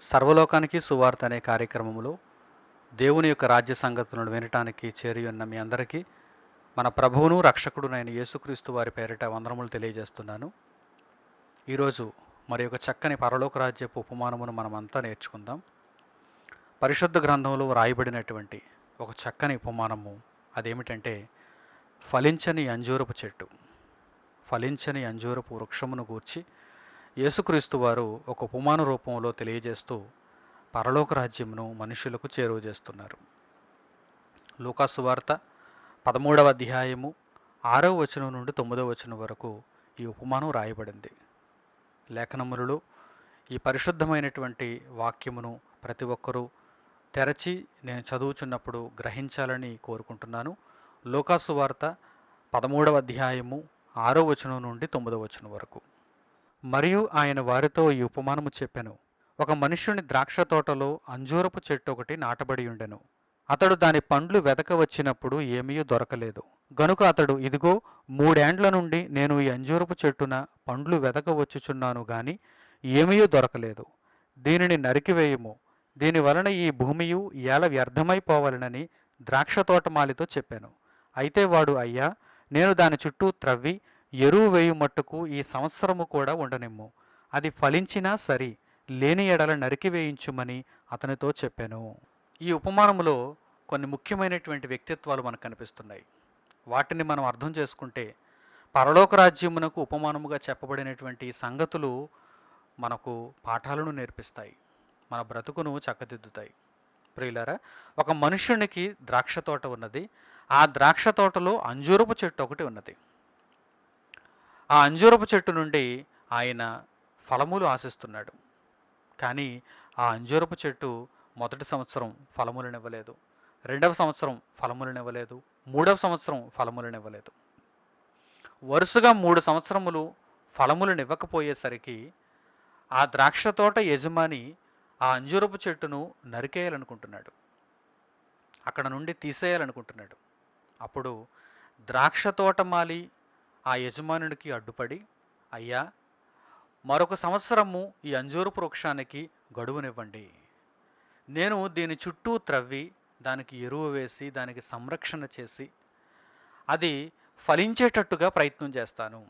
సర్వలోకానికి సువార్త అనే కార్యక్రమంలో దేవుని యొక్క రాజ్య సంగతులను వినటానికి చేరి ఉన్న మీ అందరికీ మన ప్రభువును రక్షకుడునైన యేసుక్రీస్తు వారి పేరిట వందనములు తెలియజేస్తున్నాను. ఈరోజు మరి ఒక చక్కని పరలోక రాజ్యపు ఉపమానమును మనమంతా నేర్చుకుందాం. పరిశుద్ధ గ్రంథంలో రాయబడినటువంటి ఒక చక్కని ఉపమానము అదేమిటంటే ఫలించని అంజూరపు చెట్టు. ఫలించని అంజూరపు వృక్షమును గూర్చి యేసుక్రీస్తు వారు ఒక ఉపమాన రూపంలో తెలియజేస్తూ పరలోక రాజ్యమును మనుషులకు చేరువ చేస్తున్నారు. లూకాసు వార్త 13వ అధ్యాయము 6వ వచనం నుండి 9వ వచనం వరకు ఈ ఉపమానం రాయబడింది. లేఖనములలో ఈ పరిశుద్ధమైనటువంటి వాక్యమును ప్రతి ఒక్కరూ తెరచి నేను చదువుచున్నప్పుడు గ్రహించాలని కోరుకుంటున్నాను. లూకాసు వార్త 13వ అధ్యాయము 6వ వచనం నుండి 9వ వచనం వరకు. మరియు ఆయన వారితో ఈ ఉపమానము చెప్పెను. ఒక మనుష్యుని ద్రాక్ష తోటలో అంజూరపు చెట్టు ఒకటి నాటబడి ఉండెను. అతడు దాని పండ్లు వెదక వచ్చినప్పుడు ఏమీ దొరకలేదు. గనుక అతడు, ఇదిగో 3 ఏండ్ల నుండి నేను ఈ అంజూరపు చెట్టున పండ్లు వెదక వచ్చుచున్నాను గాని ఏమీ దొరకలేదు. దీనిని నరికివేయుము, దీని వలన ఈ భూమియు ఏల వ్యర్థమైపోవాలనని ద్రాక్ష తోటమాలితో చెప్పాను. అయితే వాడు, అయ్యా, నేను దాని చుట్టూ త్రవ్వి ఎరువు వేయు మట్టుకు ఈ సంవత్సరము కూడా ఉండనిమ్ము, అది ఫలించినా సరి, లేని ఎడల నరికివేయించుమని అతనితో చెప్పాను. ఈ ఉపమానములో కొన్ని ముఖ్యమైనటువంటి వ్యక్తిత్వాలు మనకు కనిపిస్తున్నాయి. వాటిని మనం అర్థం చేసుకుంటే పరలోక రాజ్యమునకు ఉపమానముగా చెప్పబడినటువంటి సంగతులు మనకు పాఠాలను నేర్పిస్తాయి, మన బ్రతుకును చక్కదిద్దుతాయి. ప్రియులారా, ఒక మనుష్యునికి ద్రాక్ష తోట ఉన్నది. ఆ ద్రాక్ష తోటలో అంజూరపు చెట్టు ఒకటి ఉన్నది. ఆ అంజూరపు చెట్టు నుండి ఆయన ఫలములు ఆశిస్తున్నాడు. కానీ ఆ అంజూరపు చెట్టు మొదటి సంవత్సరం ఫలములనివ్వలేదు, 2వ సంవత్సరం ఫలములనివ్వలేదు, 3వ సంవత్సరం ఫలములనివ్వలేదు. వరుసగా 3 సంవత్సరములు ఫలములనివ్వకపోయేసరికి ఆ ద్రాక్ష తోట యజమాని ఆ అంజూరపు చెట్టును నరికేయాలనుకుంటున్నాడు, అక్కడ నుండి తీసేయాలనుకుంటున్నాడు. అప్పుడు ద్రాక్ష తోటమాలి ఆ యజమానునికి అడ్డుపడి, అయ్యా, మరొక సంవత్సరము ఈ అంజూరపు వృక్షానికి గడువునివ్వండి. నేను దీని చుట్టూ త్రవ్వి దానికి ఎరువు వేసి దానికి సంరక్షణ చేసి అది ఫలించేటట్టుగా ప్రయత్నం చేస్తాను.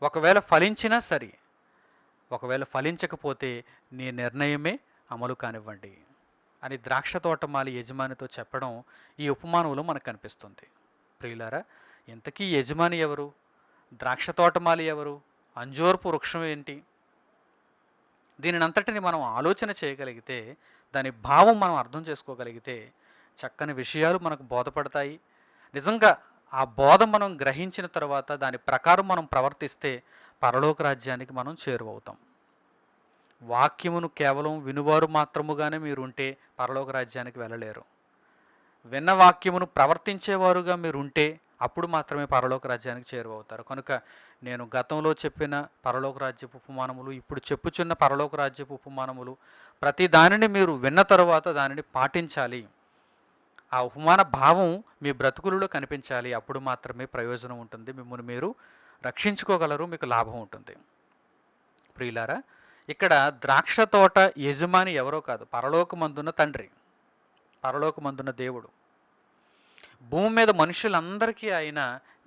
ఒకవేళ ఫలించినా సరే, ఒకవేళ ఫలించకపోతే నీ నిర్ణయమే అమలు కానివ్వండి అని ద్రాక్ష తోటమాలి యజమానితో చెప్పడం ఈ ఉపమానంలో మనకు కనిపిస్తుంది. ప్రియులారా, ఇంతకీ యజమాని ఎవరు? ద్రాక్ష తోటమాలి ఎవరు? అంజూరపు వృక్షం ఏంటి? దీనిని అంతటిని మనం ఆలోచన చేయగలిగితే, దాని భావం మనం అర్థం చేసుకోగలిగితే చక్కని విషయాలు మనకు బోధపడతాయి. నిజంగా ఆ బోధ మనం గ్రహించిన తర్వాత దాని ప్రకారం మనం ప్రవర్తిస్తే పరలోక రాజ్యానికి మనం చేరువవుతాం. వాక్యమును కేవలం వినువారు మాత్రముగానే మీరు ఉంటే పరలోక రాజ్యానికి వెళ్ళలేరు. విన్న వాక్యమును ప్రవర్తించేవారుగా మీరు ఉంటే అప్పుడు మాత్రమే పరలోక రాజ్యానికి చేరువవుతారు. కనుక నేను గతంలో చెప్పిన పరలోక రాజ్యపు ఉపమానములు, ఇప్పుడు చెప్పుచున్న పరలోక రాజ్యపు ఉపమానములు, ప్రతి దానిని మీరు విన్న తరువాత దానిని పాటించాలి. ఆ ఉపమాన భావం మీ బ్రతుకులలో కనిపించాలి. అప్పుడు మాత్రమే ప్రయోజనం ఉంటుంది, మిమ్మల్ని మీరు రక్షించుకోగలరు, మీకు లాభం ఉంటుంది. ప్రియులారా, ఇక్కడ ద్రాక్ష తోట యజమాని ఎవరో కాదు, పరలోకమందున్న తండ్రి, పరలోకమందున్న దేవుడు. భూమి మీద మనుషులందరికీ ఆయన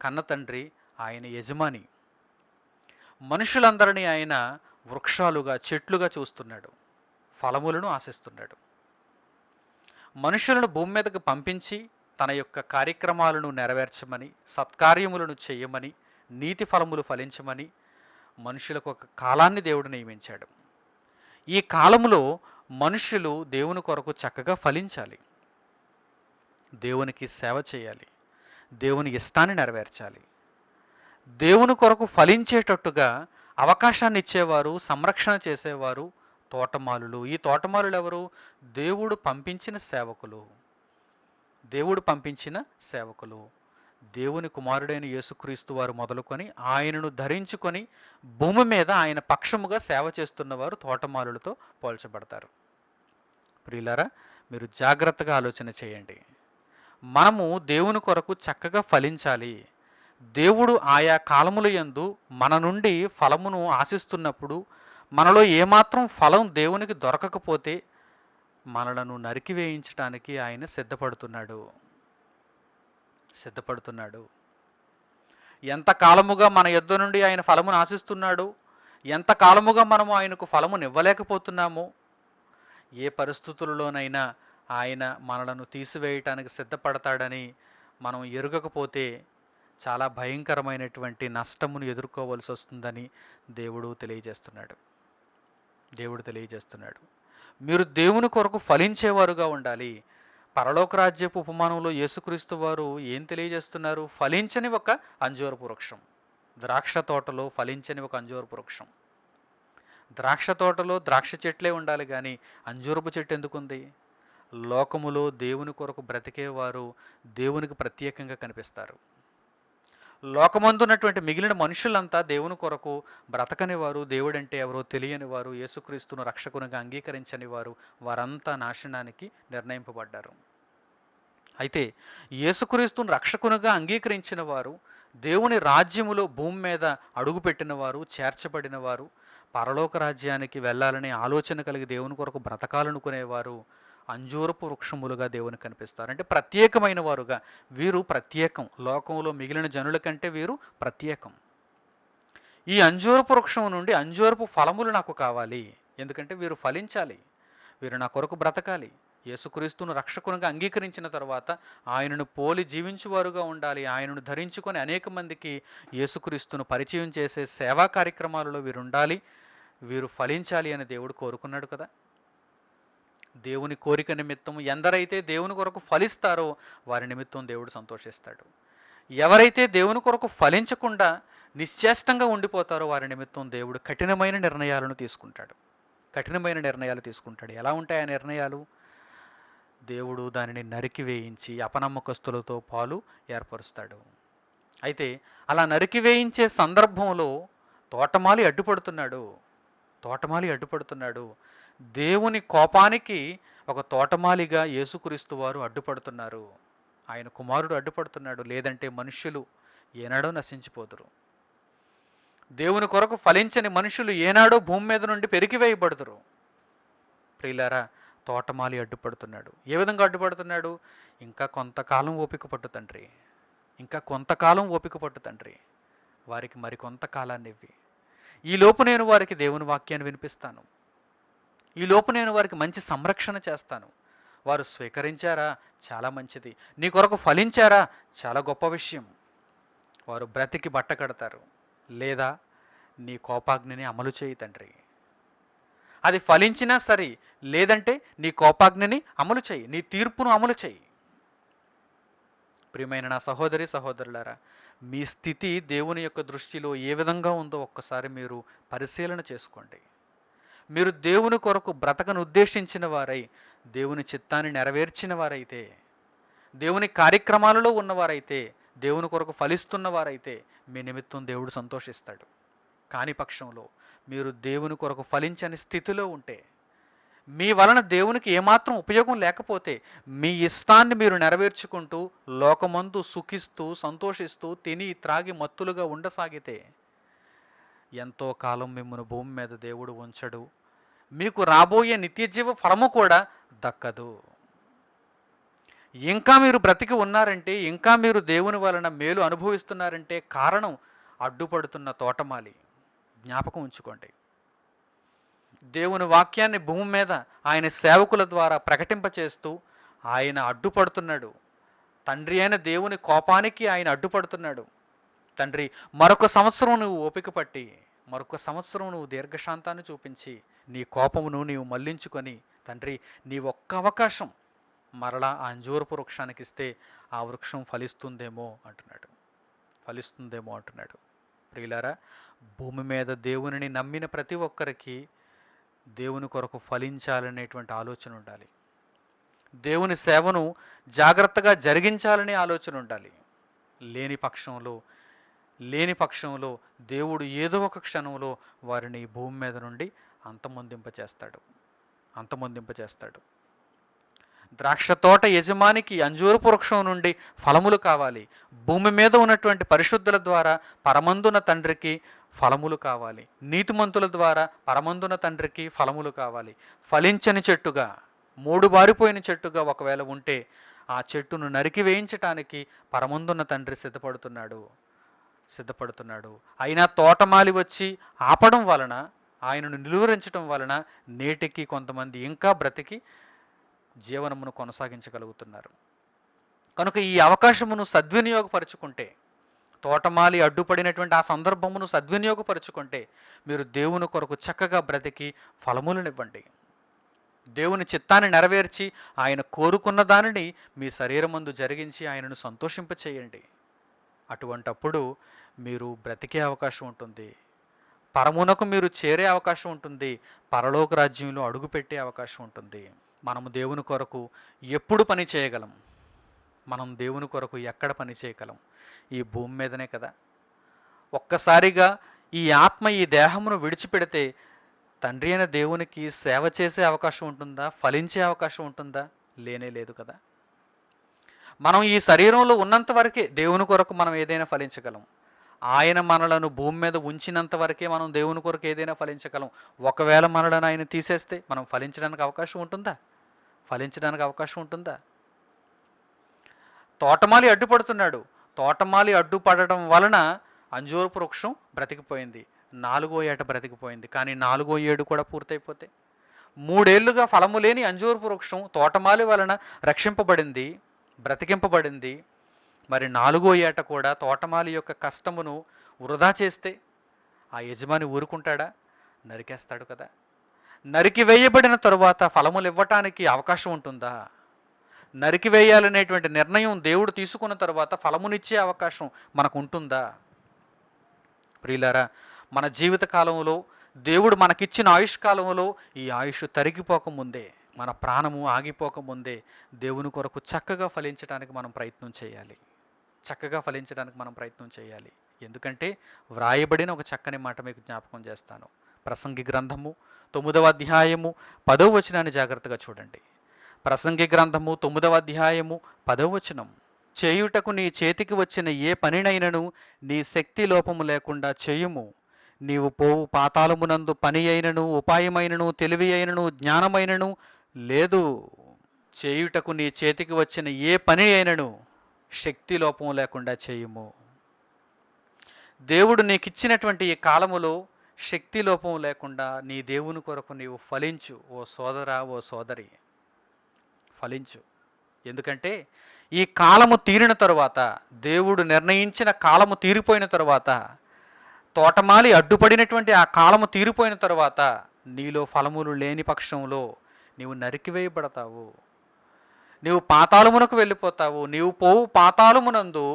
కన్న తండ్రి, ఆయన యజమాని. మనుషులందరినీ ఆయన వృక్షాలుగా, చెట్లుగా చూస్తున్నాడు, ఫలములను ఆశిస్తున్నాడు. మనుషులను భూమి మీదకు పంపించి తన యొక్క కార్యక్రమాలను నెరవేర్చమని, సత్కార్యములను చేయమని, నీతి ఫలములు ఫలించమని మనుషులకు ఒక కాలాన్ని దేవుడు నియమించాడు. ఈ కాలములో మనుషులు దేవుని కొరకు చక్కగా ఫలించాలి, దేవునికి సేవ చేయాలి, దేవుని ఇష్టాన్ని నెరవేర్చాలి. దేవుని కొరకు ఫలించేటట్టుగా అవకాశాన్ని ఇచ్చేవారు, సంరక్షణ చేసేవారు తోటమాలులు. ఈ తోటమాలులు ఎవరు? దేవుడు పంపించిన సేవకులు, దేవుడు పంపించిన సేవకులు. దేవుని కుమారుడైన యేసుక్రీస్తు వారు మొదలుకొని ఆయనను ధరించుకొని భూమి మీద ఆయన పక్షముగా సేవ చేస్తున్నవారు తోటమాలులతో పోల్చబడతారు. ప్రియులారా, మీరు జాగ్రత్తగా ఆలోచన చేయండి. మనము దేవుని కొరకు చక్కగా ఫలించాలి. దేవుడు ఆయా కాలముల యందు మన నుండి ఫలమును ఆశిస్తున్నప్పుడు మనలో ఏమాత్రం ఫలం దేవునికి దొరకకపోతే మనలను నరికివేయించడానికి ఆయన సిద్ధపడుతున్నాడు. ఎంత కాలముగా మన యొద్ద నుండి ఆయన ఫలమును ఆశిస్తున్నాడు, ఎంత కాలముగా మనము ఆయనకు ఫలమును ఇవ్వలేకపోతున్నామో, ఏ పరిస్థితులలోనైనా ఆయన మనలను తీసివేయటానికి సిద్ధపడతాడని మనం ఎరుగకపోతే చాలా భయంకరమైనటువంటి నష్టమును ఎదుర్కోవలసి వస్తుందని దేవుడు తెలియజేస్తున్నాడు. మీరు దేవుని కొరకు ఫలించేవారుగా ఉండాలి. పరలోక రాజ్యపు ఉపమానంలో యేసుక్రీస్తు వారు ఏం తెలియజేస్తున్నారు? ఫలించని ఒక అంజూరపు వృక్షం. ద్రాక్ష తోటలో ఫలించని ఒక అంజూరపు వృక్షం. ద్రాక్ష తోటలో ద్రాక్ష చెట్లే ఉండాలి, కానీ అంజూరపు చెట్టు ఎందుకుంది? లోకములో దేవుని కొరకు బ్రతికేవారు దేవునికి ప్రత్యేకంగా కనిపిస్తారు. లోకమందున్నటువంటి మిగిలిన మనుషులంతా దేవుని కొరకు బ్రతకని వారు, దేవుడంటే ఎవరో తెలియని వారు, యేసుక్రీస్తును రక్షకునిగా అంగీకరించని వారు, వారంతా నాశనానికి నిర్ణయింపబడ్డారు. అయితే యేసుక్రీస్తును రక్షకునిగా అంగీకరించిన వారు, దేవుని రాజ్యములో భూమి మీద అడుగుపెట్టిన వారు, చేర్చబడిన వారు, పరలోక రాజ్యానికి వెళ్ళాలనే ఆలోచన కలిగి దేవుని కొరకు బ్రతకాలనుకునేవారు అంజూరపు వృక్షములుగా దేవుని కనిపిస్తారు. అంటే ప్రత్యేకమైన వారుగా. వీరు ప్రత్యేకం. లోకంలో మిగిలిన జనుల కంటే వీరు ప్రత్యేకం. ఈ అంజూరపు వృక్షం నుండి అంజూరపు ఫలములు నాకు కావాలి, ఎందుకంటే వీరు ఫలించాలి, వీరు నా కొరకు బ్రతకాలి. యేసుక్రీస్తును రక్షకునిగా అంగీకరించిన తర్వాత ఆయనను పోలి జీవించువారుగా ఉండాలి. ఆయనను ధరించుకొని అనేక మందికి యేసుక్రీస్తును పరిచయం చేసే సేవా కార్యక్రమాలలో వీరు ఉండాలి, వీరు ఫలించాలి అని దేవుడు కోరుకున్నాడు కదా. దేవుని కోరిక నిమిత్తం ఎందరైతే దేవుని కొరకు ఫలిస్తారో వారి నిమిత్తం దేవుడు సంతోషిస్తాడు. ఎవరైతే దేవుని కొరకు ఫలించకుండా నిశ్చేష్టంగా ఉండిపోతారో వారి నిమిత్తం దేవుడు కఠినమైన నిర్ణయాలు తీసుకుంటాడు. ఎలా ఉంటాయి ఆ నిర్ణయాలు? దేవుడు దానిని నరికివేయించి అపనమ్మకస్తులతో పాలు ఏర్పరుస్తాడు. అయితే అలా నరికివేయించే సందర్భంలో తోటమాలి అడ్డుపడుతున్నాడు. దేవుని కోపానికి ఒక తోటమాలిగా యేసుక్రీస్తు వారు అడ్డుపడుతున్నారు. ఆయన కుమారుడు అడ్డుపడుతున్నాడు. లేదంటే మనుష్యులు ఏనాడో నశించిపోదురు. దేవుని కొరకు ఫలించని మనుషులు ఏనాడో భూమి మీద నుండి పెరిగివేయబడుదురు. ప్రియులారా, తోటమాలి అడ్డుపడుతున్నాడు. ఏ విధంగా అడ్డుపడుతున్నాడు? ఇంకా కొంతకాలం ఓపిక పట్టు తండ్రి, వారికి మరికొంతకాలాన్ని ఇవ్వి. ఈలోపు నేను వారికి దేవుని వాక్యాన్ని వినిపిస్తాను. ఈలోపు నేను వారికి మంచి సంరక్షణ చేస్తాను. వారు స్వీకరించారా? చాలా మంచిది. నీ కొరకు ఫలించారా? చాలా గొప్ప విషయం. వారు బ్రతికి బట్ట కడతారు. లేదా నీ కోపాగ్నిని అమలు చేయి తండ్రి. అది ఫలించినా సరే, లేదంటే నీ కోపాగ్నిని అమలు చేయి, నీ తీర్పును అమలు చేయి. ప్రియమైన నా సహోదరి సహోదరులారా, మీ స్థితి దేవుని యొక్క దృష్టిలో ఏ విధంగా ఉందో ఒక్కసారి మీరు పరిశీలన చేసుకోండి. మీరు దేవుని కొరకు బ్రతకను ఉద్దేశించిన వారై, దేవుని చిత్తాన్ని నెరవేర్చిన వారైతే, దేవుని కార్యక్రమాలలో ఉన్నవారైతే, దేవుని కొరకు ఫలిస్తున్న వారైతే మీ నిమిత్తం దేవుడు సంతోషిస్తాడు. కాని పక్షంలో మీరు దేవుని కొరకు ఫలించని స్థితిలో ఉంటే, మీ వలన దేవునికి ఏమాత్రం ఉపయోగం లేకపోతే, మీ ఇష్టాన్ని మీరు నెరవేర్చుకుంటూ లోకమందు సుఖిస్తూ సంతోషిస్తూ తిని త్రాగి మత్తులుగా ఉండసాగితే ఎంతో కాలం మిమ్మల్ని భూమి మీద దేవుడు ఉంచడు. మీకు రాబోయే నిత్యజీవ ఫలము కూడా దక్కదు. ఇంకా మీరు బ్రతికి ఉన్నారంటే, ఇంకా మీరు దేవుని వలన మేలు అనుభవిస్తున్నారంటే కారణం అడ్డుపడుతున్న తోటమాలి. జ్ఞాపకం ఉంచుకోండి. దేవుని వాక్యాన్ని భూమి మీద ఆయన సేవకుల ద్వారా ప్రకటింపచేస్తూ ఆయన అడ్డుపడుతున్నాడు. తండ్రి అయిన దేవుని కోపానికి ఆయన అడ్డుపడుతున్నాడు. తండ్రి, మరొక సంవత్సరం నువ్వు ఓపిక పట్టి, మరొక సంవత్సరం నువ్వు దీర్ఘశాంతాన్ని చూపించి నీ కోపమును నీవు మళ్లించుకొని, తండ్రి నీ ఒక్క అవకాశం మరలా ఆ అంజూరపు వృక్షానికి ఇస్తే ఆ వృక్షం ఫలిస్తుందేమో అంటున్నాడు. ప్రియులారా, భూమి మీద దేవునిని నమ్మిన ప్రతి ఒక్కరికి దేవుని కొరకు ఫలించాలనేటువంటి ఆలోచన ఉండాలి. దేవుని సేవను జాగ్రత్తగా జరిగించాలనే ఆలోచన ఉండాలి. లేని పక్షంలో దేవుడు ఏదో ఒక క్షణంలో వారిని భూమి మీద నుండి అంతమొందింపచేస్తాడు. ద్రాక్ష తోట యజమానికి అంజూరపు వృక్షం నుండి ఫలములు కావాలి. భూమి మీద ఉన్నటువంటి పరిశుద్ధుల ద్వారా పరమందున తండ్రికి ఫలములు కావాలి. నీతిమంతుల ద్వారా పరమందున తండ్రికి ఫలములు కావాలి. ఫలించని చెట్టుగా, మూడు బారిపోయిన చెట్టుగా ఒకవేళ ఉంటే ఆ చెట్టును నరికి వేయించటానికి పరమందున్న తండ్రి సిద్ధపడుతున్నాడు. అయినా తోటమాలి వచ్చి ఆపడం వలన, ఆయనను నిలువరించడం వలన నేటికి కొంతమంది ఇంకా బ్రతికి జీవనమును కొనసాగించగలుగుతున్నారు. కనుక ఈ అవకాశమును సద్వినియోగపరుచుకుంటే, తోటమాలి అడ్డుపడినటువంటి ఆ సందర్భమును సద్వినియోగపరుచుకుంటే మీరు దేవుని కొరకు చక్కగా బ్రతికి ఫలములనివ్వండి. దేవుని చిత్తాన్ని నెరవేర్చి ఆయన కోరుకున్న దానిని మీ శరీరమందు జరిగించి ఆయనను సంతోషింపచేయండి. అటువంటప్పుడు మీరు బ్రతికే అవకాశం ఉంటుంది, పరమునకు మీరు చేరే అవకాశం ఉంటుంది, పరలోక రాజ్యంలో అడుగుపెట్టే అవకాశం ఉంటుంది. మనము దేవుని కొరకు ఎప్పుడు పని చేయగలం? మనం దేవుని కొరకు ఎక్కడ పని చేయగలం? ఈ భూమి మీదనే కదా. ఒక్కసారిగా ఈ ఆత్మ ఈ దేహమును విడిచిపెడితే తండ్రి అయిన దేవునికి సేవ చేసే అవకాశం ఉంటుందా? ఫలించే అవకాశం ఉంటుందా? లేనే లేదు కదా. మనం ఈ శరీరంలో ఉన్నంత వరకే దేవుని కొరకు మనం ఏదైనా ఫలించగలం. ఆయన మనలను భూమి మీద ఉంచినంత వరకే మనం దేవుని కొరకు ఏదైనా ఫలించగలం. ఒకవేళ మనలను ఆయన తీసేస్తే మనం ఫలించడానికి అవకాశం ఉంటుందా? తోటమాలి అడ్డుపడుతున్నాడు. తోటమాలి అడ్డుపడడం వలన అంజూరపు వృక్షం బ్రతికిపోయింది. 4వ ఏట బ్రతికిపోయింది. కానీ 4వ ఏడు కూడా పూర్తయిపోతే 3 ఏళ్లుగా ఫలము లేని అంజూరపు వృక్షం తోటమాలి వలన రక్షింపబడింది, బ్రతికింపబడింది. మరి 4వ ఏట కూడా తోటమాలి యొక్క కష్టమును వృధా చేస్తే ఆ యజమాని ఊరుకుంటాడా? నరికేస్తాడు కదా. నరికి వేయబడిన తరువాత ఫలములు ఇవ్వటానికి అవకాశం ఉంటుందా? నరికివేయాలనేటువంటి నిర్ణయం దేవుడు తీసుకున్న తర్వాత ఫలమునిచ్చే అవకాశం మనకు ఉంటుందా? ప్రియులారా, మన జీవిత కాలంలో దేవుడు మనకిచ్చిన ఆయుష్ కాలంలో ఈ ఆయుష్ తరిగిపోకముందే, మన ప్రాణము ఆగిపోకముందే దేవుని కొరకు చక్కగా ఫలించడానికి మనం ప్రయత్నం చేయాలి. ఎందుకంటే వ్రాయబడిన ఒక చక్కని మాట మీకు జ్ఞాపకం చేస్తాను. ప్రసంగి గ్రంథము 9వ అధ్యాయము 10వ వచనాన్ని జాగ్రత్తగా చూడండి. ప్రసంగి గ్రంథము 9వ అధ్యాయము 10వ వచనం. చేయుటకు నీ చేతికి వచ్చిన ఏ పనినైనను నీ శక్తి లోపము లేకుండా చేయుము. నీవు పోవు పాతాళమునందు పని అయినను, ఉపాయమైనను, తెలివి అయినను, జ్ఞానమైనను లేదు. చేయుటకు నీ చేతికి వచ్చిన ఏ పని అయినను శక్తి లోపం లేకుండా చేయుము. దేవుడు నీకిచ్చినటువంటి ఈ కాలములో శక్తి లోపం లేకుండా నీ దేవుని కొరకు నీవు ఫలించు. ఓ సోదరా, ఓ సోదరి, ఫలించు. ఎందుకంటే ఈ కాలము తీరిన తరువాత, దేవుడు నిర్ణయించిన కాలము తీరిపోయిన తరువాత, తోటమాలి అడ్డుపడినటువంటి ఆ కాలము తీరిపోయిన తరువాత నీలో ఫలములు లేని పక్షంలో నీవు నరికివేయబడతావు, నీవు పాతాళమునకు వెళ్ళిపోతావు. నీవు పోవు పాతాళమునందు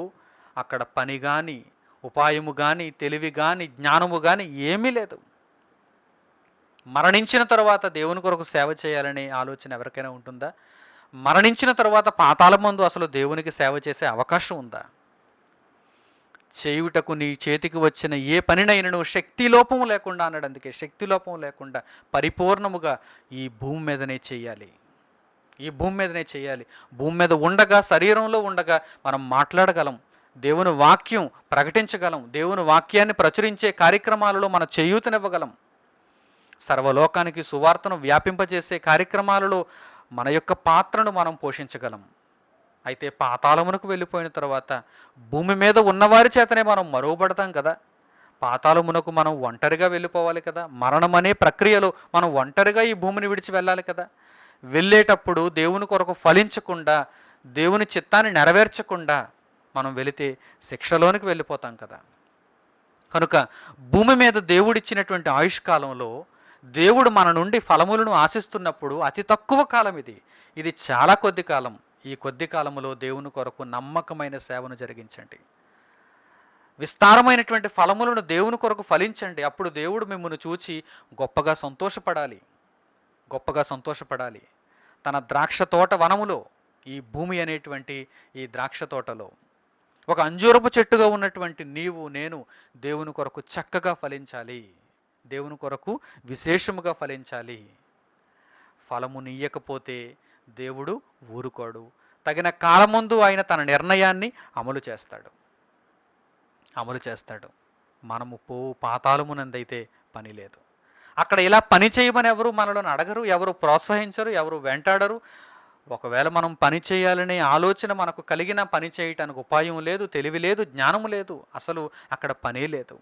అక్కడ పని కానీ, ఉపాయము కానీ, తెలివి కానీ, జ్ఞానము కానీ ఏమీ లేదు. మరణించిన తరువాత దేవుని కొరకు సేవ చేయాలనే ఆలోచన ఎవరికైనా ఉంటుందా? మరణించిన తరువాత పాతాళమందు అసలు దేవునికి సేవ చేసే అవకాశం ఉందా? చేయుటకు నీ చేతికి వచ్చిన ఏ పనినైనను శక్తి లోపం లేకుండా అన్నాడు. అందుకే శక్తి లోపం లేకుండా పరిపూర్ణముగా ఈ భూమి మీదనే చేయాలి. భూమి మీద ఉండగా, శరీరంలో ఉండగా మనం మాట్లాడగలం, దేవుని వాక్యం ప్రకటించగలం, దేవుని వాక్యాన్ని ప్రచురించే కార్యక్రమాలలో మన చేయూతనివ్వగలం, సర్వలోకానికి సువార్తను వ్యాపింపజేసే కార్యక్రమాలలో మన యొక్క పాత్రను మనం పోషించగలం. అయితే పాతాళమునకు వెళ్ళిపోయిన తర్వాత భూమి మీద ఉన్నవారి చేతనే మనం మరువబడతాం కదా. పాతాళమునకు మనం ఒంటరిగా వెళ్ళిపోవాలి కదా. మరణం అనే ప్రక్రియలో మనం ఒంటరిగా ఈ భూమిని విడిచి వెళ్ళాలి కదా. వెళ్ళేటప్పుడు దేవుని కొరకు ఫలించకుండా, దేవుని చిత్తాన్ని నెరవేర్చకుండా మనం వెళితే శిక్షలోనికి వెళ్ళిపోతాం కదా. కనుక భూమి మీద దేవుడిచ్చినటువంటి ఆయుష్కాలంలో దేవుడు మన నుండి ఫలములను ఆశిస్తున్నప్పుడు అతి తక్కువ కాలం ఇది చాలా కొద్ది కాలం. ఈ కొద్ది కాలములో దేవుని కొరకు నమ్మకమైన సేవను జరిగించండి. విస్తారమైనటువంటి ఫలములను దేవుని కొరకు ఫలించండి. అప్పుడు దేవుడు మిమ్మల్ని చూచి గొప్పగా సంతోషపడాలి. తన ద్రాక్ష తోట వనములో, ఈ భూమి అనేటువంటి ఈ ద్రాక్ష తోటలో ఒక అంజూరపు చెట్టుగా ఉన్నటువంటి నీవు, నేను దేవుని కొరకు చక్కగా ఫలించాలి, దేవుని కొరకు విశేషముగా ఫలించాలి. ఫలము నీయకపోతే దేవుడు ఊరుకోడు. తగిన కాలమందు ఆయన తన నిర్ణయాన్ని అమలు చేస్తాడు. మనము పాతాళమునందైతే పని లేదు. అక్కడ ఇలా పని చేయమని ఎవరు మనలను అడగరు, ఎవరు ప్రోత్సహించరు, ఎవరు వెంటాడరు. ఒకవేళ మనం పని చేయాలనే ఆలోచన మనకు కలిగిన పని చేయటానికి ఉపాయం లేదు, తెలివి లేదు, జ్ఞానము లేదు. అసలు అక్కడ పనే లేదు.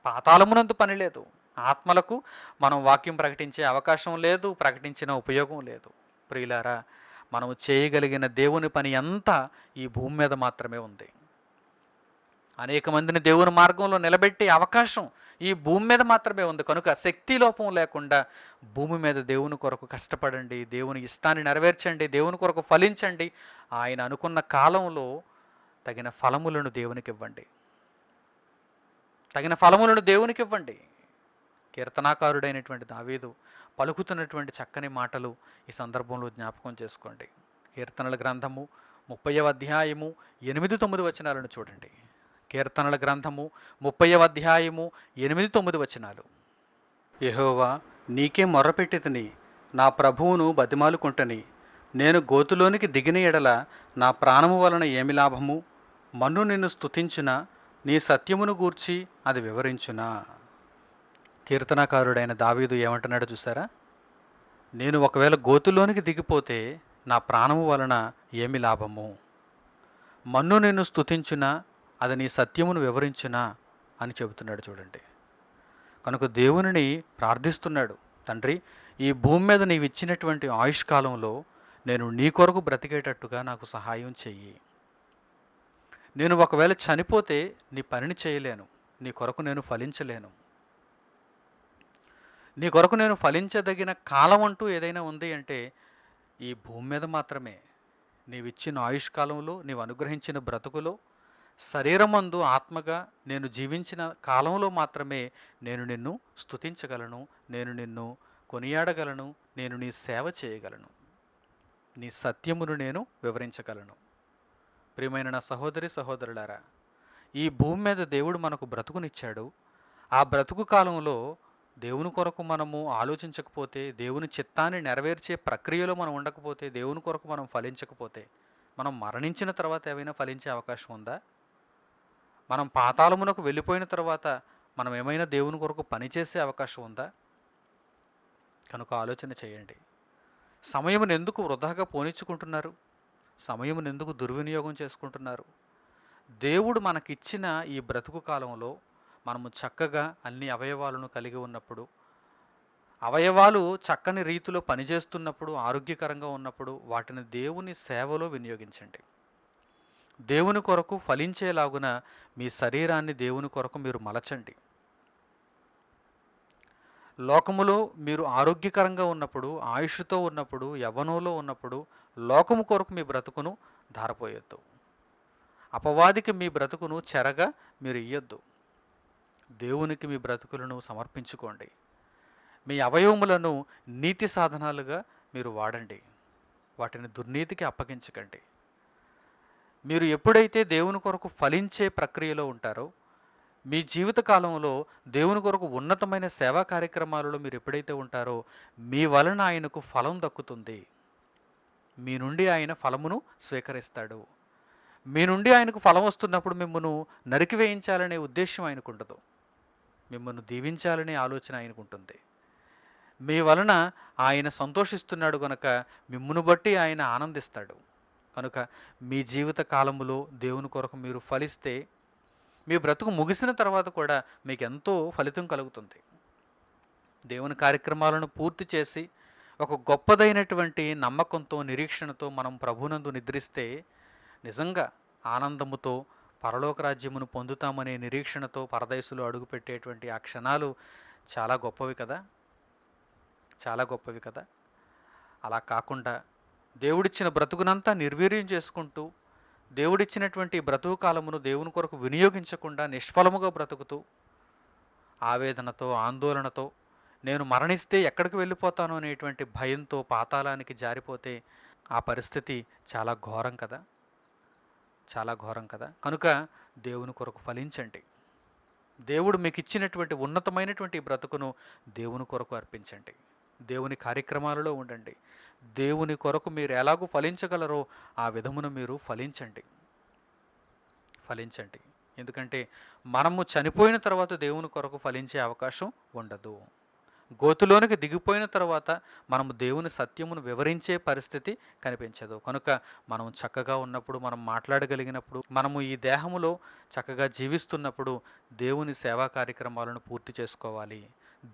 పాతాళమునందు పని లేదు. ఆత్మలకు మనం వాక్యం ప్రకటించే అవకాశం లేదు, ప్రకటించిన ఉపయోగం లేదు. ప్రియులారా, మనము చేయగలిగిన దేవుని పని అంతా ఈ భూమి మీద మాత్రమే ఉంది. అనేక మందిని దేవుని మార్గంలో నిలబెట్టే అవకాశం ఈ భూమి మీద మాత్రమే ఉంది. కనుక శక్తి లోపం లేకుండా భూమి మీద దేవుని కొరకు కష్టపడండి, దేవుని ఇష్టాన్ని నెరవేర్చండి, దేవుని కొరకు ఫలించండి. ఆయన అనుకున్న కాలంలో తగిన ఫలములను దేవునికి ఇవ్వండి. తగిన ఫలములను దేవునికి ఇవ్వండి. కీర్తనాకారుడైనటువంటి దావీదు పలుకుతున్నటువంటి చక్కని మాటలు ఈ సందర్భంలో జ్ఞాపకం చేసుకోండి. కీర్తనల గ్రంథము 30వ అధ్యాయము 8-9 వచనాలను చూడండి. కీర్తనల గ్రంథము 30వ అధ్యాయము 8-9 వచనాలు. యెహోవా, నీకే మొర్రపెట్టితిని, నా ప్రభువును బతిమాలుకుంటని. నేను గోతులోనికి దిగిన ఎడల నా ప్రాణము వలన ఏమి లాభము? మన్ను నిన్ను స్తుతించునా, నీ సత్యమును గూర్చి అది వివరించునా. కీర్తనాకారుడైన దావీదు ఏమంటున్నాడో చూసారా? నేను ఒకవేళ గోతులోనికి దిగిపోతే నా ప్రాణము వలన ఏమి లాభము? మన్ను నిన్ను స్తుతించునా, అది నీ సత్యమును వివరించునా అని చెబుతున్నాడు చూడండి. కనుక దేవునిని ప్రార్థిస్తున్నాడు, తండ్రి, ఈ భూమి మీద నీవు ఇచ్చినటువంటి ఆయుష్కాలంలో నేను నీ కొరకు బ్రతికేటట్టుగా నాకు సహాయం చెయ్యి. నేను ఒకవేళ చనిపోతే నీ పనిని చేయలేను, నీ కొరకు నేను ఫలించలేను. నీ కొరకు నేను ఫలించదగిన కాలం అంటూ ఏదైనా ఉంది అంటే ఈ భూమి మీద మాత్రమే. నీవిచ్చిన ఆయుష్కాలంలో, నీవు అనుగ్రహించిన బ్రతుకులో, శరీరమందు ఆత్మగా నేను జీవించిన కాలంలో మాత్రమే నేను నిన్ను స్తుతించగలను, నేను నిన్ను కొనియాడగలను, నేను నీ సేవ చేయగలను, నీ సత్యమును నేను వివరించగలను. ప్రియమైన నా సహోదరి సహోదరులారా, ఈ భూమి మీద దేవుడు మనకు బ్రతుకునిచ్చాడు. ఆ బ్రతుకు కాలంలో దేవుని కొరకు మనము ఆలోచించకపోతే, దేవుని చిత్తాన్ని నెరవేర్చే ప్రక్రియలో మనం ఉండకపోతే, దేవుని కొరకు మనం ఫలించకపోతే, మనం మరణించిన తర్వాత ఏమైనా ఫలించే అవకాశం ఉందా? మనం పాతాళమునకు వెళ్ళిపోయిన తర్వాత మనం ఏమైనా దేవుని కొరకు పనిచేసే అవకాశం ఉందా? కనుక ఆలోచన చేయండి. సమయమును ఎందుకు వృధాగా పోనిచ్చుకుంటున్నారు? సమయమును ఎందుకు దుర్వినియోగం చేసుకుంటున్నారు? దేవుడు మనకిచ్చిన ఈ బ్రతుకు కాలంలో మనము చక్కగా అన్ని అవయవాలను కలిగి ఉన్నప్పుడు, అవయవాలు చక్కని రీతిలో పనిచేస్తున్నప్పుడు, ఆరోగ్యకరంగా ఉన్నప్పుడు వాటిని దేవుని సేవలో వినియోగించండి. దేవుని కొరకు ఫలించేలాగున మీ శరీరాన్ని దేవుని కొరకు మీరు మలచండి. లోకములో మీరు ఆరోగ్యకరంగా ఉన్నప్పుడు, ఆయుష్తో ఉన్నప్పుడు, యవ్వనంలో ఉన్నప్పుడు లోకము కొరకు మీ బ్రతుకును ధారపోయొద్దు. అపవాదికి మీ బ్రతుకును చెరగా మీరు ఇయ్యొద్దు. దేవునికి మీ బ్రతుకులను సమర్పించుకోండి. మీ అవయవములను నీతి సాధనాలుగా మీరు వాడండి. వాటిని దుర్నీతికి అప్పగించకండి. మీరు ఎప్పుడైతే దేవుని కొరకు ఫలించే ప్రక్రియలో ఉంటారో, మీ జీవితకాలంలో దేవుని కొరకు ఉన్నతమైన సేవా కార్యక్రమాలలో మీరు ఎప్పుడైతే ఉంటారో, మీ వలన ఆయనకు ఫలం దక్కుతుంది. మీ నుండి ఆయన ఫలమును స్వీకరిస్తాడు. మీ నుండి ఆయనకు ఫలం వస్తున్నప్పుడు మిమ్మల్ని నరికివేయించాలనే ఉద్దేశం ఆయనకు ఉండదు. మిమ్మల్ని దీవించాలనే ఆలోచన ఆయనకు ఉంటుంది. మీ వలన ఆయన సంతోషిస్తున్నాడు కనుక మిమ్మును బట్టి ఆయన ఆనందిస్తాడు. కనుక మీ జీవిత కాలములో దేవుని కొరకు మీరు ఫలిస్తే, మీ బ్రతుకు ముగిసిన తర్వాత కూడా మీకు ఎంతో ఫలితం కలుగుతుంది. దేవుని కార్యక్రమాలను పూర్తి చేసి ఒక గొప్పదైనటువంటి నమ్మకంతో, నిరీక్షణతో మనం ప్రభునందు నిద్రిస్తే నిజంగా ఆనందముతో పరలోక రాజ్యమును పొందుతామనే నిరీక్షణతో పరదేశులు అడుగుపెట్టేటువంటి ఆ క్షణాలు చాలా గొప్పవి కదా, చాలా గొప్పవి కదా. అలా కాకుండా దేవుడిచ్చిన బ్రతుకునంతా నిర్వీర్యం చేసుకుంటూ, దేవుడిచ్చినటువంటి బ్రతుకు కాలమును దేవుని కొరకు వినియోగించకుండా నిష్ఫలముగా బ్రతుకుతూ, ఆవేదనతో, ఆందోళనతో, నేను మరణిస్తే ఎక్కడికి వెళ్ళిపోతాను అనేటువంటి భయంతో పాతాళానికి జారిపోతే ఆ పరిస్థితి చాలా ఘోరం కదా, చాలా ఘోరం కదా. కనుక దేవుని కొరకు ఫలించండి. దేవుడు మీకు ఇచ్చినటువంటి ఉన్నతమైనటువంటి బ్రతుకును దేవుని కొరకు అర్పించండి. దేవుని కార్యక్రమాలలో ఉండండి. దేవుని కొరకు మీరు ఎలాగూ ఫలించగలరో ఆ విధమును మీరు ఫలించండి. ఫలించండి. ఎందుకంటే మనము చనిపోయిన తర్వాత దేవుని కొరకు ఫలించే అవకాశం ఉండదు. గోతిలోనికి దిగిపోయిన తర్వాత మనము దేవుని సత్యమును వివరించే పరిస్థితి కనిపించదు. కనుక మనం చక్కగా ఉన్నప్పుడు, మనం మాట్లాడగలిగినప్పుడు, మనము ఈ దేహములో చక్కగా జీవిస్తున్నప్పుడు దేవుని సేవా కార్యక్రమాలను పూర్తి చేసుకోవాలి.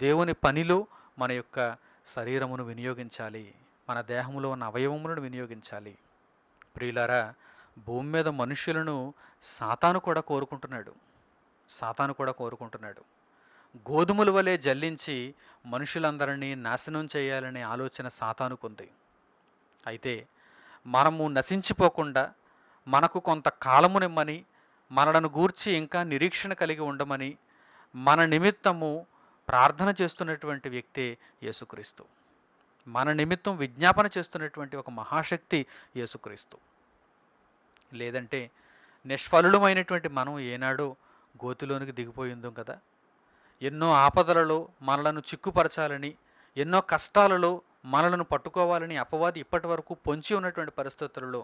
దేవుని పనిలో మన యొక్క శరీరమును వినియోగించాలి. మన దేహంలో ఉన్న అవయవములను వినియోగించాలి. ప్రియులారా, భూమి మీద మనుష్యులను సాతాను కూడా కోరుకుంటున్నాడు. సాతాను కూడా కోరుకుంటున్నాడు. గోధుమల వలె జల్లించి మనుషులందరినీ నాశనం చేయాలనే ఆలోచన సాతానుకుంది. అయితే మనము నశించిపోకుండా మనకు కొంత కాలమునిమ్మని, మనలను గూర్చి ఇంకా నిరీక్షణ కలిగి ఉండమని మన నిమిత్తము ప్రార్థన చేస్తున్నటువంటి వ్యక్తే యేసుక్రీస్తు. మన నిమిత్తం విజ్ఞాపన చేస్తున్నటువంటి ఒక మహాశక్తి యేసుక్రీస్తు. లేదంటే నిష్ఫలులమైనటువంటి మనం ఏనాడో గోతిలోనికి దిగిపోయిందాం కదా. ఎన్నో ఆపదలలో మనలను చిక్కుపరచాలని, ఎన్నో కష్టాలలో మనలను పట్టుకోవాలని అపవాది ఇప్పటి వరకు పొంచి ఉన్నటువంటి పరిస్థితులలో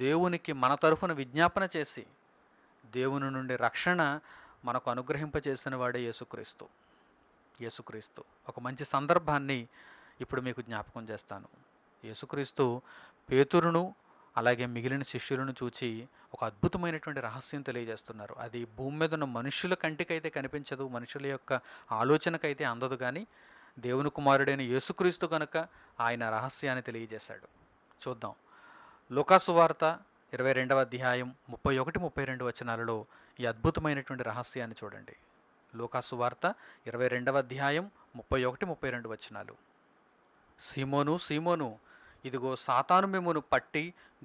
దేవునికి మన తరఫున విజ్ఞాపన చేసి దేవుని నుండి రక్షణ మనకు అనుగ్రహింపచేసిన వాడే యేసుక్రీస్తు. యేసుక్రీస్తు ఒక మంచి సందర్భాన్ని ఇప్పుడు మీకు జ్ఞాపకం చేస్తాను. యేసుక్రీస్తు పేతురును అలాగే మిగిలిన శిష్యులను చూచి ఒక అద్భుతమైనటువంటి రహస్యం తెలియజేస్తున్నారు. అది భూమి మీద ఉన్న మనుషుల కంటికైతే కనిపించదు, మనుషుల యొక్క ఆలోచనకైతే అందదు, కానీ దేవుని కుమారుడైన యేసుక్రీస్తు కనుక ఆయన రహస్యాన్ని తెలియజేశాడు. చూద్దాం. లూకాసు వార్త 22వ అధ్యాయం 31-32 వచనాలలో ఈ అద్భుతమైనటువంటి రహస్యాన్ని చూడండి. లూకాసు వార్త 22వ అధ్యాయం 31-32 వచనాలు. సీమోను, సీమోను, ఇదిగో సాతాను మిమ్మును పట్టి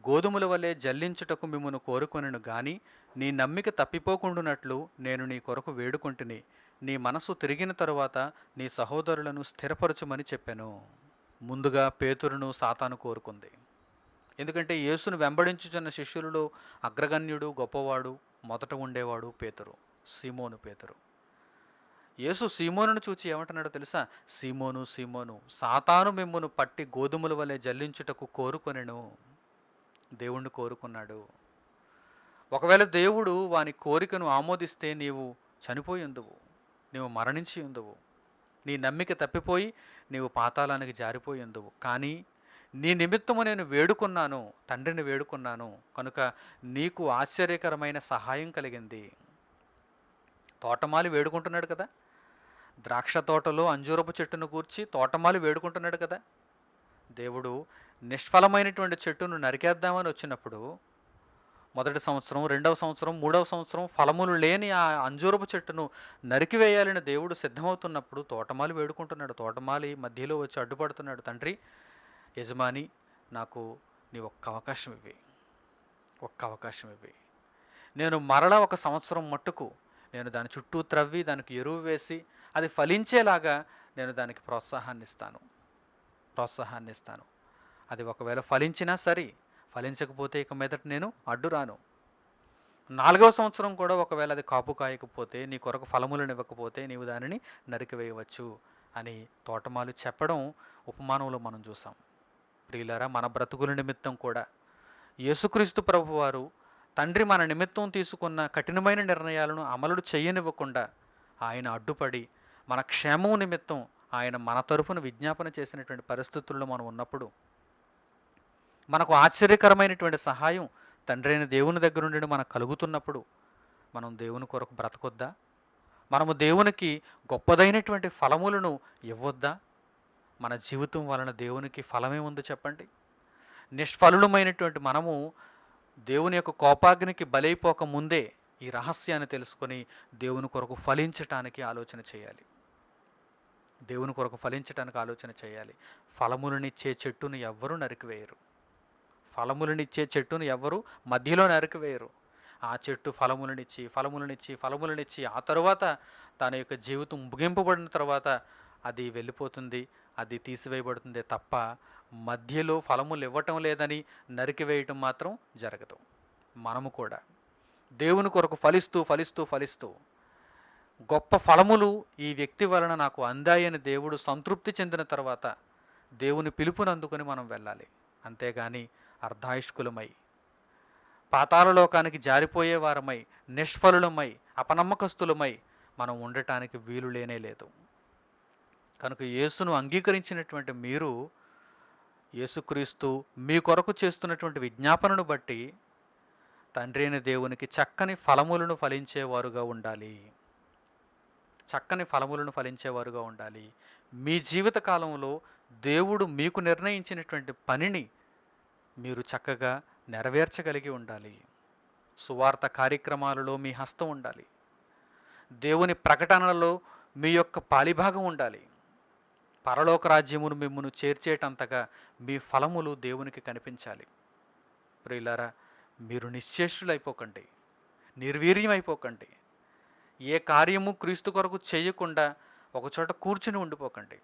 గోధుమల వలె జల్లించుటకు మిమ్మును కోరుకొనెను గాని నీ నమ్మిక తప్పిపోకుండునట్లు నేను నీ కొరకు వేడుకొంటిని. నీ మనసు తిరిగిన తరువాత నీ సహోదరులను స్థిరపరచుమని చెప్పాను. ముందుగా పేతురును సాతాను కోరుకుంది. ఎందుకంటే యేసును వెంబడించుచున్న శిష్యులలో అగ్రగణ్యుడు, గొప్పవాడు, మొదట ఉండేవాడు పేతురు, సీమోను పేతురు. యేసు సీమోనును చూచి ఏమంటున్నాడో తెలుసా? సీమోను, సీమోను, సాతాను మిమ్మును పట్టి గోధుమల వలె జల్లించుటకు కోరుకొనెను. దేవుణ్ణి కోరుకున్నాడు. ఒకవేళ దేవుడు వాని కోరికను ఆమోదిస్తే నీవు చనిపోయి ఉందువు, నీవు మరణించి ఉందువు, నీ నమ్మిక తప్పిపోయి నీవు పాతాళానికి జారిపోయి ఉందువు. కానీ నీ నిమిత్తము నేను వేడుకున్నాను, తండ్రిని వేడుకున్నాను కనుక నీకు ఆశ్చర్యకరమైన సహాయం కలిగింది. తోటమాలి వేడుకుంటున్నాడు కదా, ద్రాక్ష తోటలో అంజూరపు చెట్టును గూర్చి తోటమాలి వేడుకుంటున్నాడు కదా. దేవుడు నిష్ఫలమైనటువంటి చెట్టును నరికేద్దామని వచ్చినప్పుడు మొదటి సంవత్సరం, 2వ సంవత్సరం, 3వ సంవత్సరం ఫలములు లేని ఆ అంజూరపు చెట్టును నరికివేయాలని దేవుడు సిద్ధమవుతున్నప్పుడు తోటమాలి వేడుకుంటున్నాడు. తోటమాలి మధ్యలో వచ్చి అడ్డుపడుతున్నాడు. తండ్రి, యజమాని, నాకు నీ ఒక్క అవకాశం ఇవ్వి, ఒక్క అవకాశం ఇవ్వి. నేను మరలా ఒక సంవత్సరం మట్టుకు నేను దాని చుట్టూ త్రవ్వి దానికి ఎరువు వేసి అది ఫలించేలాగా నేను దానికి ప్రోత్సాహాన్ని ఇస్తాను. అది ఒకవేళ ఫలించినా సరే, ఫలించకపోతే ఇక మీదట నేను అడ్డురాను. 4వ సంవత్సరం కూడా ఒకవేళ అది కాపు కాయకపోతే, నీ కొరకు ఫలములను ఇవ్వకపోతే నీవు దానిని నరికివేయవచ్చు అని తోటమాలు చెప్పడం ఉపమానంలో మనం చూసాం. ప్రియులారా, మన బ్రతుకుల నిమిత్తం కూడా యేసుక్రీస్తు ప్రభువారు తండ్రి మన నిమిత్తం తీసుకున్న కఠినమైన నిర్ణయాలను అమలు చేయనివ్వకుండా ఆయన అడ్డుపడి మన క్షేమం నిమిత్తం ఆయన మన తరఫున విజ్ఞాపన చేసినటువంటి పరిస్థితుల్లో మనం ఉన్నప్పుడు, మనకు ఆశ్చర్యకరమైనటువంటి సహాయం తండ్రి అయిన దేవుని దగ్గర నుండి మనకు కలుగుతున్నప్పుడు మనం దేవుని కొరకు బ్రతకొద్దా? మనము దేవునికి గొప్పదైనటువంటి ఫలములను ఇవ్వొద్దా? మన జీవితం వలన దేవునికి ఫలమే ఉంది చెప్పండి. నిష్ఫలులమైనటువంటి మనము దేవుని యొక్క కోపాగ్నికి బలైపోక ముందే ఈ రహస్యాన్ని తెలుసుకొని దేవుని కొరకు ఫలించటానికి ఆలోచన చేయాలి. దేవుని కొరకు ఫలించటానికి ఆలోచన చేయాలి. ఫలములనిచ్చే చెట్టును ఎవ్వరూ నరికివేయరు. ఫలములనిచ్చే చెట్టును ఎవ్వరూ మధ్యలో నరికివేయరు. ఆ చెట్టు ఫలములనిచ్చి ఆ తరువాత తన యొక్క జీవితం ముగింపబడిన తర్వాత అది వెళ్ళిపోతుంది, అది తీసివేయబడుతుంది తప్ప మధ్యలో ఫలములు ఇవ్వటం లేదని నరికివేయటం మాత్రం జరగదు. మనము కూడా దేవుని కొరకు ఫలిస్తూ గొప్ప ఫలములు ఈ వ్యక్తి వలన నాకు అందాయని దేవుడు సంతృప్తి చెందిన తర్వాత దేవుని పిలుపుని అందుకొని మనం వెళ్ళాలి. అంతేగాని అర్ధాయుష్కులమై పాతాళలోకానికి జారిపోయే వారమై, నిష్ఫలులమై, అపనమ్మకస్తులమై మనం ఉండటానికి వీలు లేనే లేదు. కనుక యేసును అంగీకరించినటువంటి మీరు యేసుక్రీస్తు మీ కొరకు చేస్తున్నటువంటి విజ్ఞాపనను బట్టి తండ్రి అయిన దేవునికి చక్కని ఫలములను ఫలించేవారుగా ఉండాలి. చక్కని ఫలములను ఫలించేవారుగా ఉండాలి. మీ జీవిత కాలంలో దేవుడు మీకు నిర్ణయించినటువంటి పనిని మీరు చక్కగా నెరవేర్చగలిగి ఉండాలి. సువార్త కార్యక్రమాలలో మీ హస్తం ఉండాలి. దేవుని ప్రకటనలలో మీ యొక్క పాలిభాగం ఉండాలి. పరలోక రాజ్యమును మిమ్మును చేర్చేటంతగా మీ ఫలములు దేవునికి కనిపించాలి. ప్రియులారా, మీరు నిశ్చేష్టులైపోకండి, నిర్వీర్యమైపోకండి. ఏ కార్యము క్రీస్తు కొరకు చేయకుండా ఒకచోట కూర్చుని ఉండిపోకండి.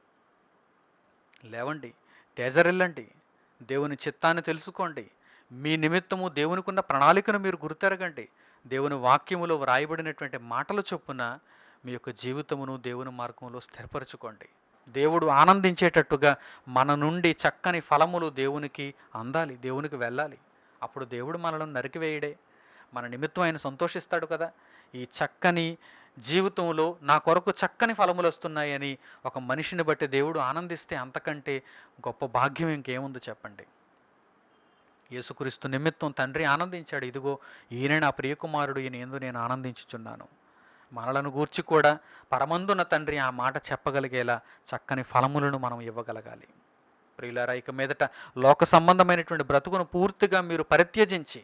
లేవండి, తేజరిల్లండి, దేవుని చిత్తాన్ని తెలుసుకోండి. మీ నిమిత్తము దేవునికున్న ప్రణాళికను మీరు గుర్తెరగండి. దేవుని వాక్యములో వ్రాయబడినటువంటి మాటల చొప్పున మీ యొక్క జీవితమును దేవుని మార్గంలో స్థిరపరచుకోండి. దేవుడు ఆనందించేటట్టుగా మన నుండి చక్కని ఫలములు దేవునికి అందాలి, దేవునికి వెళ్ళాలి. అప్పుడు దేవుడు మనలను నరికివేయడే, మన నిమిత్తం ఆయన సంతోషిస్తాడు కదా. ఈ చక్కని జీవితంలో నా కొరకు చక్కని ఫలములు వస్తున్నాయని ఒక మనిషిని బట్టి దేవుడు ఆనందిస్తే అంతకంటే గొప్ప భాగ్యం ఇంకేముందో చెప్పండి. యేసుక్రీస్తు నిమిత్తం తండ్రి ఆనందించాడు. ఇదిగో ఈయన నా ప్రియకుమారుడు, ఈయన యందు నేను ఆనందించుచున్నాను. మనలను గూర్చి కూడా పరమందున తండ్రి ఆ మాట చెప్పగలిగేలా చక్కని ఫలములను మనం ఇవ్వగలగాలి. ప్రియులారా, ఇక మీదట లోక సంబంధమైనటువంటి బ్రతుకును పూర్తిగా మీరు పరిత్యజించి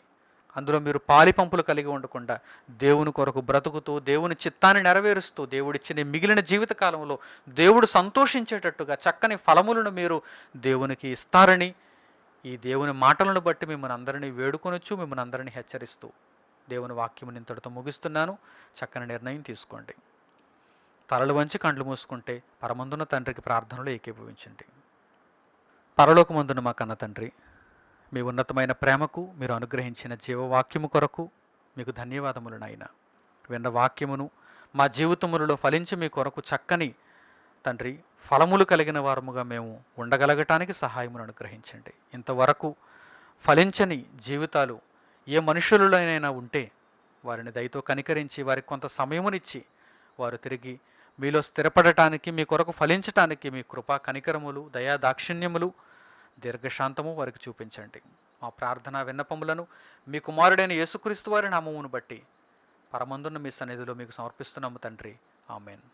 అందులో మీరు పాలిపంపులు కలిగి ఉండకుండా దేవుని కొరకు బ్రతుకుతూ దేవుని చిత్తాన్ని నెరవేరుస్తూ దేవుడిచ్చిన మిగిలిన జీవితకాలంలో దేవుడు సంతోషించేటట్టుగా చక్కని ఫలములను మీరు దేవునికి ఇస్తారని ఈ దేవుని మాటలను బట్టి మిమ్మల్ని అందరినీ వేడుకొనొచ్చు, మిమ్మల్ని అందరినీ హెచ్చరిస్తూ దేవుని వాక్యము ఇంతటితో ముగిస్తున్నాను. చక్కని నిర్ణయం తీసుకోండి. తలలు వంచి కండ్లు మూసుకుంటే పరమందున తండ్రికి ప్రార్థనలో ఏకీభవించండి. పరలోకమందున మా కన్న తండ్రి, మీ ఉన్నతమైన ప్రేమకు మీరు అనుగ్రహించిన జీవవాక్యము కొరకు మీకు ధన్యవాదములు నాయన. విన్న వాక్యమును మా జీవితములలో ఫలించి మీ కొరకు చక్కని తండ్రి ఫలములు కలిగిన వారముగా మేము ఉండగలగటానికి సహాయమును అనుగ్రహించండి. ఇంతవరకు ఫలించని జీవితాలు ఏ మనుషులలోనైనా ఉంటే వారిని దయతో కనికరించి వారికి కొంత సమయమునిచ్చి వారు తిరిగి మీలో స్థిరపడటానికి, మీ కొరకు ఫలించటానికి మీ కృపా కనికరములు, దయా దాక్షిణ్యములు, దీర్ఘశాంతము వారికి చూపించండి. మా ప్రార్థనా విన్నపములను మీ కుమారుడైన యేసుక్రీస్తు వారి నామమును బట్టి పరమందున్న మీ సన్నిధిలో మీకు సమర్పిస్తున్నాము తండ్రి. ఆమెన్.